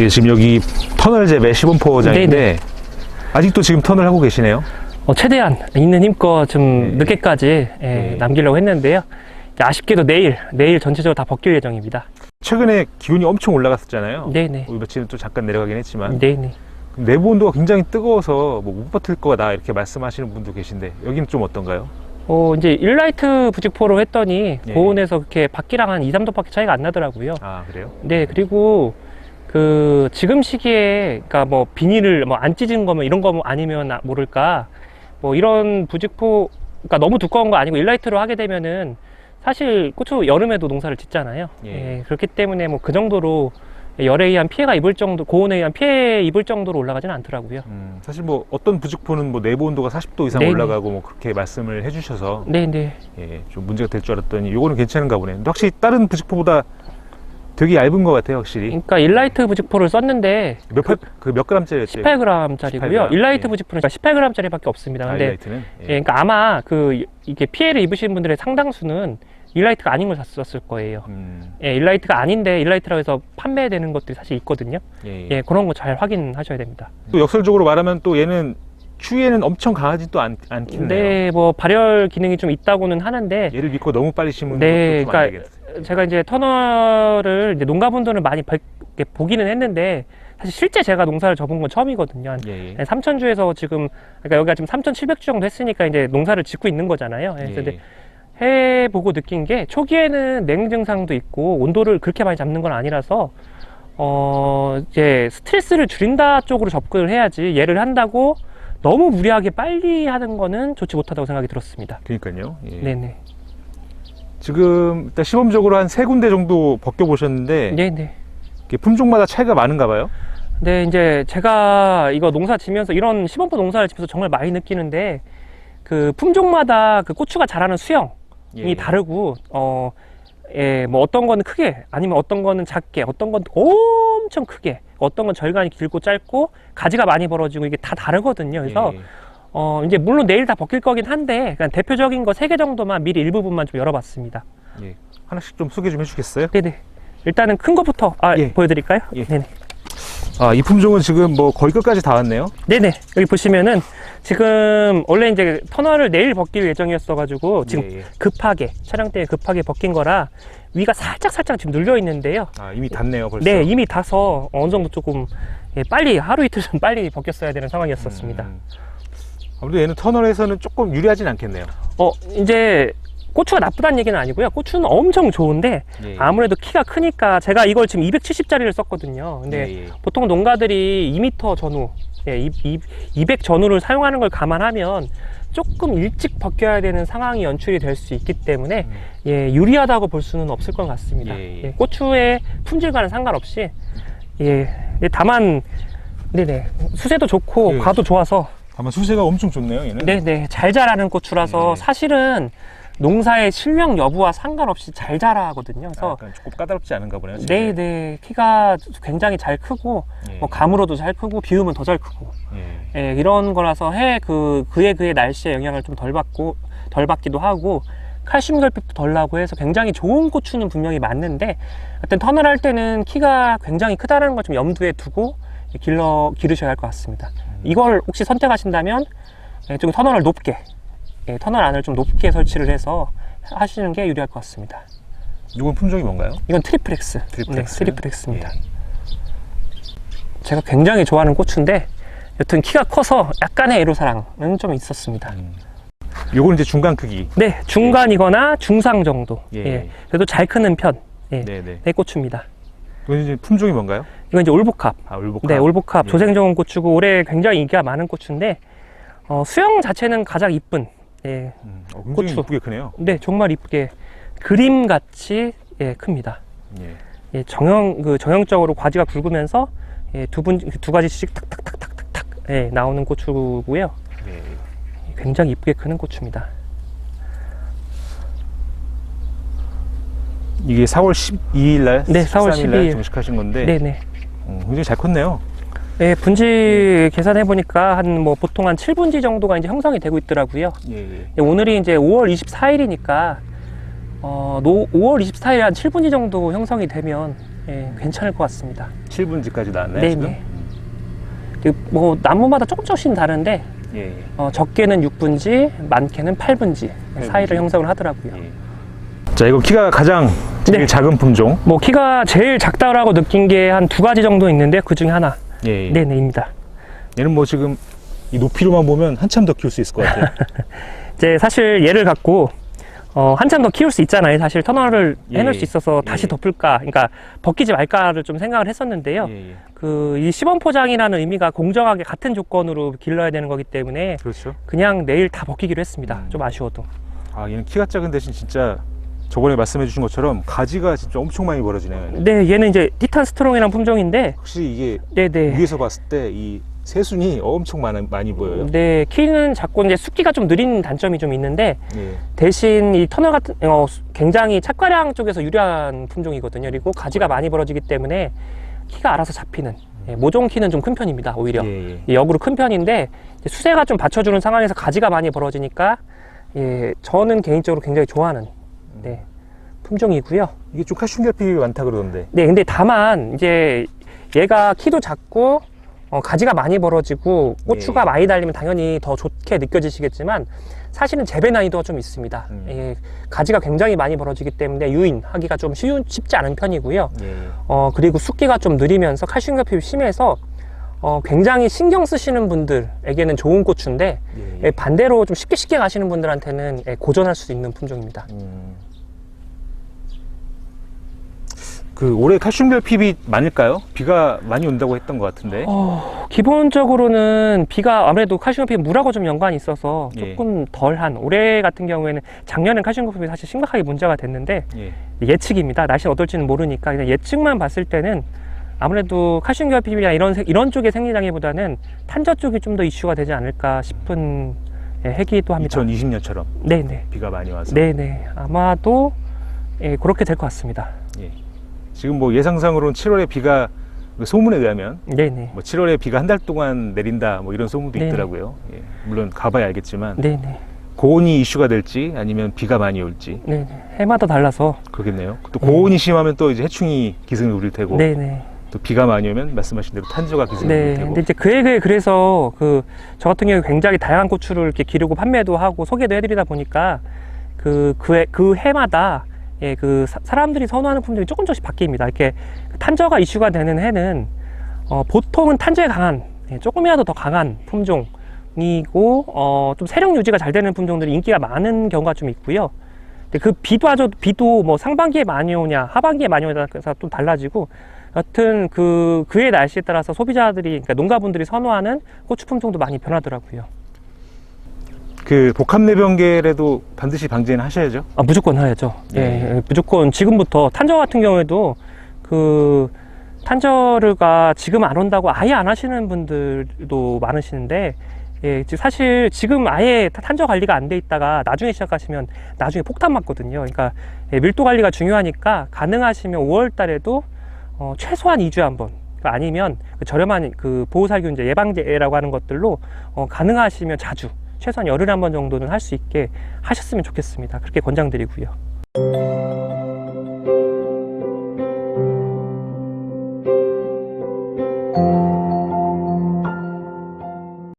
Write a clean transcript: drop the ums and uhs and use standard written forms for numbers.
예, 지금 여기 터널 재배 시범포장인데 아직도 지금 터널 하고 계시네요? 최대한 있는 힘껏 좀 늦게까지 남기려고 했는데요. 이제 아쉽게도 내일 전체적으로 다 벗길 예정입니다. 최근에 기온이 엄청 올라갔었잖아요. 네네. 며칠은 또 잠깐 내려가긴 했지만 네네. 내부 온도가 굉장히 뜨거워서 뭐 못 버틸 거다 이렇게 말씀하시는 분도 계신데 여기는 좀 어떤가요? 이제 일라이트 부직포로 했더니 고온에서 그렇게 밖이랑 한 2, 3도밖에 차이가 안 나더라고요. 아, 그래요? 네, 그리고 지금 시기에 그러니까 뭐 비닐을 뭐 안 찢은 거면 이런 거 아니면 모를까 뭐 이런 부직포 그러니까 너무 두꺼운 거 아니고 일라이트로 하게 되면은 사실 고추 여름에도 농사를 짓잖아요. 그렇기 때문에 뭐 그 정도로 열에 의한 피해가 입을 정도, 고온에 의한 피해 입을 정도로 올라가지는 않더라고요. 사실 뭐 어떤 부직포는 뭐 내부 온도가 40도 이상 올라가고 뭐 그렇게 말씀을 해주셔서 좀 문제가 될 줄 알았더니 이거는 괜찮은가 보네. 근데 확실히 다른 부직포보다 되게 얇은 것 같아요, 확실히. 그러니까 일라이트 부직포를 썼는데 몇 g짜리였죠? 18g짜리고요. 일라이트 부직포는 18g짜리밖에 없습니다. 근데 일라이트는? 그러니까 아마 이게 피해를 입으신 분들의 상당수는 일라이트가 아닌 걸 샀을 거예요. 일라이트가 아닌데 일라이트라고 해서 판매되는 것들이 사실 있거든요. 그런 거 잘 확인하셔야 됩니다. 또 역설적으로 말하면 또 얘는 추위에는 엄청 강하지도 않겠네요. 네, 뭐 발열 기능이 좀 있다고는 하는데 얘를 믿고 너무 빨리 심으면 그러니까 안 되겠어요. 제가 이제 터널을 이제 농가분들은 많이 보기는 했는데 사실 실제 제가 농사를 접은 건 처음이거든요. 한 3,000주에서 지금 그러니까 여기가 지금 3,700주 정도 했으니까 이제 농사를 짓고 있는 거잖아요. 그래서 해보고 느낀 게 초기에는 냉 증상도 있고 온도를 그렇게 많이 잡는 건 아니라서 이제 스트레스를 줄인다 쪽으로 접근을 해야지 얘를 한다고 너무 무리하게 빨리 하는 거는 좋지 못하다고 생각이 들었습니다. 그러니까요. 네네. 지금 일단 시범적으로 한 3군데 정도 벗겨 보셨는데 품종마다 차이가 많은가 봐요? 네, 이제 제가 이거 농사 지면서 이런 시범포 농사를 지면서 정말 많이 느끼는데 그 품종마다 그 고추가 자라는 수영이 다르고 뭐 어떤 거는 크게 아니면 어떤 거는 작게 어떤 건 엄청 크게 어떤 건 절간이 길고 짧고 가지가 많이 벌어지고 이게 다 다르거든요. 그래서 이제 물론 내일 다 벗길 거긴 한데 그냥 대표적인 거 3개 정도만 미리 일부분만 좀 열어봤습니다. 하나씩 좀 소개 좀 해주겠어요? 네네. 일단은 큰 거부터 보여드릴까요? 네네. 이 품종은 지금 뭐 거의 끝까지 다 왔네요? 네네. 여기 보시면은 지금 원래 이제 터널을 내일 벗길 예정이었어 가지고 지금 급하게 촬영 때문에 급하게 벗긴 거라 위가 살짝 지금 눌려 있는데요. 이미 닿네요 벌써? 네, 이미 닿아서 어느 정도 조금 빨리 하루 이틀 좀 빨리 벗겼어야 되는 상황이었습니다. 아무래도 얘는 터널에서는 조금 유리하진 않겠네요. 이제 고추가 나쁘다는 얘기는 아니고요. 고추는 엄청 좋은데 아무래도 키가 크니까 제가 이걸 지금 270짜리를 썼거든요. 근데 보통 농가들이 2m 전후 200 전후를 사용하는 걸 감안하면 조금 일찍 벗겨야 되는 상황이 연출이 될 수 있기 때문에 유리하다고 볼 수는 없을 것 같습니다. 고추의 품질과는 상관없이 다만 수세도 좋고 과도 좋아서 다만 수세가 엄청 좋네요 얘는. 잘 자라는 고추라서 사실은 농사의 실력 여부와 상관없이 잘 자라거든요. 그래서 약간 조금 까다롭지 않은가 보네요. 키가 굉장히 잘 크고 뭐 감으로도 잘 크고 비우면 더 잘 크고 이런 거라서 그의 날씨에 영향을 좀 덜 받기도 하고 칼슘 결핍도 덜 나고 해서 굉장히 좋은 고추는 분명히 맞는데 하여튼 터널 할 때는 키가 굉장히 크다는 걸 좀 염두에 두고 기르셔야 할 것 같습니다. 이걸 혹시 선택하신다면 좀 터널을 높게 터널 안을 좀 높게 설치를 해서 하시는 게 유리할 것 같습니다. 이건 품종이 뭔가요? 이건 트리플렉스. 트리플렉스입니다. 제가 굉장히 좋아하는 고추인데 여튼 키가 커서 약간의 애로사항은 좀 있었습니다. 이건 이제 중간 크기. 네, 중간이거나 중상 정도. 그래도 잘 크는 편. 고추입니다. 이건 이제 품종이 뭔가요? 이건 이제 올보캅. 올보캅. 네, 올보캅 조생종은 고추고 올해 굉장히 인기가 많은 고추인데 수영 자체는 가장 이쁜 굉장히 이쁘게 크네요. 네, 정말 이쁘게 그림같이 큽니다. 정형적으로 과지가 굵으면서 두 가지씩 탁탁탁탁탁탁 나오는 고추고요. 굉장히 이쁘게 크는 고추입니다. 이게 4월 12일 날, 4월 12일 날 정식하신 건데, 굉장히 잘 컸네요. 분지 계산해 보니까 보통 한 7분지 정도가 이제 형성이 되고 있더라고요. 오늘이 이제 5월 24일이니까 5월 24일에 한 7분지 정도 형성이 되면 괜찮을 것 같습니다. 7분지까지 나왔나요? 네네. 지금? 뭐 나무마다 조금씩 다른데 예. 적게는 6분지, 많게는 8분지 사이를 형성을 하더라고요. 예. 자, 이거 키가 가장 제일 네. 작은 품종. 뭐 키가 제일 작다라고 느낀 게 한 2가지 정도 있는데 그 중에 하나. 예. 네네입니다. 얘는 뭐 지금 이 높이로만 보면 한참 더 키울 수 있을 것 같아요. 이제 사실 얘를 갖고 한참 더 키울 수 있잖아요. 사실 터널을 해놓을 수 있어서 다시 덮을까, 그러니까 벗기지 말까를 좀 생각을 했었는데요. 이 시범 포장이라는 의미가 공정하게 같은 조건으로 길러야 되는 거기 때문에 그렇죠. 그냥 내일 다 벗기기로 했습니다. 좀 아쉬워도. 아, 얘는 키가 작은 대신 진짜 저번에 말씀해 주신 것처럼 가지가 진짜 엄청 많이 벌어지네요. 얘는. 네, 얘는 이제 티탄 스트롱이라는 품종인데, 확실히 이게 네네. 위에서 봤을 때 이 새순이 엄청 많이 보여요. 네, 키는 작고 이제 숫기가 좀 느린 단점이 좀 있는데, 예. 대신 이 터널 같은 굉장히 착과량 쪽에서 유리한 품종이거든요. 그리고 가지가 많이 벌어지기 때문에 키가 알아서 잡히는, 모종 키는 좀 큰 편입니다. 오히려 역으로 큰 편인데 이제 수세가 좀 받쳐주는 상황에서 가지가 많이 벌어지니까 저는 개인적으로 굉장히 좋아하는 품종이고요. 이게 좀 칼슘 결핍이 많다 그러던데. 네, 근데 다만 이제 얘가 키도 작고 가지가 많이 벌어지고 고추가 많이 달리면 당연히 더 좋게 느껴지시겠지만 사실은 재배 난이도가 좀 있습니다. 가지가 굉장히 많이 벌어지기 때문에 유인하기가 좀 쉽지 않은 편이고요. 그리고 숫기가 좀 느리면서 칼슘 결핍이 심해서 굉장히 신경 쓰시는 분들에게는 좋은 고추인데 반대로 좀 쉽게 가시는 분들한테는 고전할 수 있는 품종입니다. 그 올해 칼슘 결핍이 많을까요? 비가 많이 온다고 했던 것 같은데. 기본적으로는 비가 아무래도 칼슘 결핍 물하고 좀 연관이 있어서 조금 덜한, 올해 같은 경우에는 작년엔 칼슘 결핍이 사실 심각하게 문제가 됐는데 예측입니다. 날씨는 어떨지는 모르니까 그냥 예측만 봤을 때는 아무래도 칼슘 결핍이나 이런 쪽의 생리장애보다는 탄저 쪽이 좀 더 이슈가 되지 않을까 싶은 해기도 합니다. 2020년처럼 네네. 비가 많이 와서. 네네. 아마도 그렇게 될 것 같습니다. 지금 뭐 예상상으로는 7월에 비가 소문에 의하면 네네. 뭐 7월에 비가 한 달 동안 내린다 뭐 이런 소문도 있더라고요. 물론 가봐야 알겠지만 네네. 고온이 이슈가 될지 아니면 비가 많이 올지 네네. 해마다 달라서 그러겠네요. 또 고온이 심하면 또 이제 해충이 기승을 부릴 테고 네네. 또 비가 많이 오면 말씀하신 대로 탄저가 기승을 부릴 테고. 근데 이제 그래서 저 같은 경우에 굉장히 다양한 고추를 이렇게 기르고 판매도 하고 소개도 해드리다 보니까 그 해마다 사람들이 선호하는 품종이 조금씩 바뀝니다. 이렇게 탄저가 이슈가 되는 해는 보통은 탄저에 강한, 조금이라도 더 강한 품종이고 좀 세력 유지가 잘 되는 품종들이 인기가 많은 경우가 좀 있고요. 근데 그 비도 뭐 상반기에 많이 오냐 하반기에 많이 오냐에 따라서 또 달라지고, 여튼 그의 날씨에 따라서 소비자들이, 그러니까 농가분들이 선호하는 고추 품종도 많이 변하더라고요. 그 복합내병계라도 반드시 방지는 하셔야죠. 무조건 해야죠. 무조건 지금부터. 탄저 같은 경우에도 탄저가 지금 안 온다고 아예 안 하시는 분들도 많으시는데, 사실 지금 아예 탄저 관리가 안 돼 있다가 나중에 시작하시면 나중에 폭탄 맞거든요. 그러니까 밀도 관리가 중요하니까 가능하시면 5월 달에도 최소한 2주에 한 번, 아니면 저렴한 보호살균제 예방제라고 하는 것들로 가능하시면 자주, 최소한 열흘에 한 번 정도는 할 수 있게 하셨으면 좋겠습니다. 그렇게 권장드리고요.